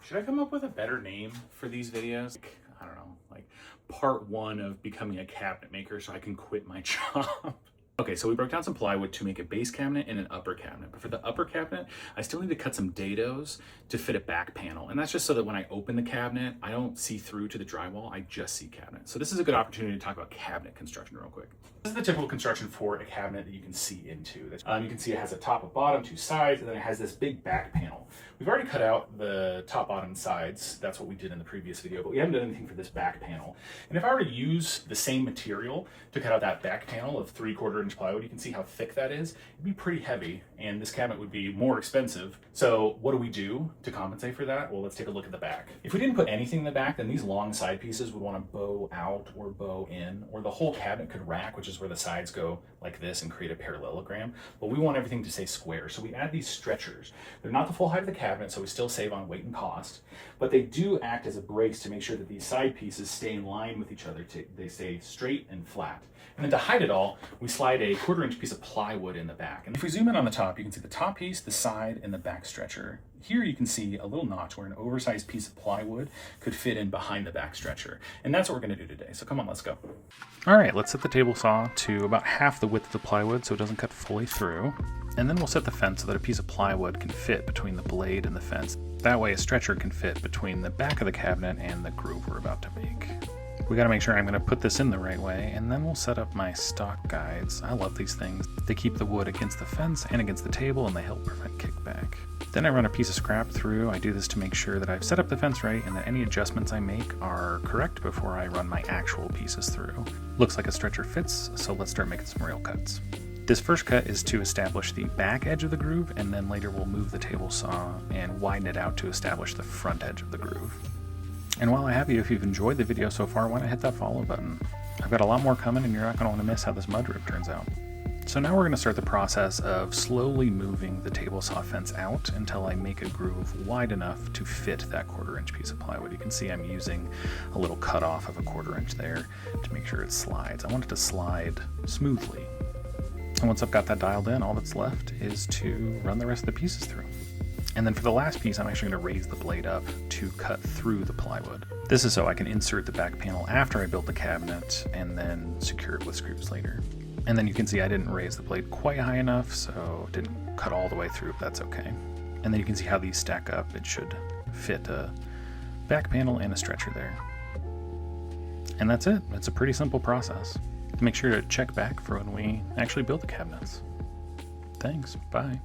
Should I come up with a better name for these videos? Like, I don't know, like part 1 of becoming a cabinet maker so I can quit my job. Okay, so we broke down some plywood to make a base cabinet and an upper cabinet. But for the upper cabinet, I still need to cut some dados to fit a back panel. And that's just so that when I open the cabinet, I don't see through to the drywall, I just see cabinet. So this is a good opportunity to talk about cabinet construction real quick. This is the typical construction for a cabinet that you can see into. You can see it has a top and bottom, 2 sides, and then it has this big back panel. We've already cut out the top, bottom, and sides. That's what we did in the previous video, but we haven't done anything for this back panel. And if I were to use the same material to cut out that back panel of 3/4 inch plywood, you can see how thick that is. It'd be pretty heavy, and this cabinet would be more expensive. So what do we do to compensate for that? Well, let's take a look at the back. If we didn't put anything in the back, then these long side pieces would want to bow out or bow in, or the whole cabinet could rack, which is where the sides go like this and create a parallelogram. But we want everything to stay square. So we add these stretchers. They're not the full height of the cabinet, so we still save on weight and cost, but they do act as a brace to make sure that these side pieces stay in line with each other. They stay straight and flat. And then to hide it all, we slide a 1/4 inch piece of plywood in the back. And if we zoom in on the top, you can see the top piece, the side, and the back stretcher. Here you can see a little notch where an oversized piece of plywood could fit in behind the back stretcher. And that's what we're going to do today. So come on, let's go. All right, let's set the table saw to about half the width of the plywood so it doesn't cut fully through. And then we'll set the fence so that a piece of plywood can fit between the blade and the fence. That way a stretcher can fit between the back of the cabinet and the groove we're about to make. We gotta make sure I'm gonna put this in the right way, and then we'll set up my stock guides. I love these things. They keep the wood against the fence and against the table, and they help prevent kickback. Then I run a piece of scrap through. I do this to make sure that I've set up the fence right and that any adjustments I make are correct before I run my actual pieces through. Looks like a stretcher fits, so let's start making some real cuts. This first cut is to establish the back edge of the groove, and then later we'll move the table saw and widen it out to establish the front edge of the groove. And while I have you, if you've enjoyed the video so far, why not hit that follow button? I've got a lot more coming, and you're not going to want to miss how this mudroom turns out. So now we're going to start the process of slowly moving the table saw fence out until I make a groove wide enough to fit that 1/4 inch piece of plywood. You can see I'm using a little cutoff of a 1/4 inch there to make sure it slides. I want it to slide smoothly. And once I've got that dialed in, all that's left is to run the rest of the pieces through. And then for the last piece, I'm actually going to raise the blade up to cut through the plywood. This is so I can insert the back panel after I build the cabinet and then secure it with screws later. And then you can see I didn't raise the blade quite high enough, so it didn't cut all the way through, but that's okay. And then you can see how these stack up. It should fit a back panel and a stretcher there. And that's it. It's a pretty simple process. Make sure to check back for when we actually build the cabinets. Thanks. Bye.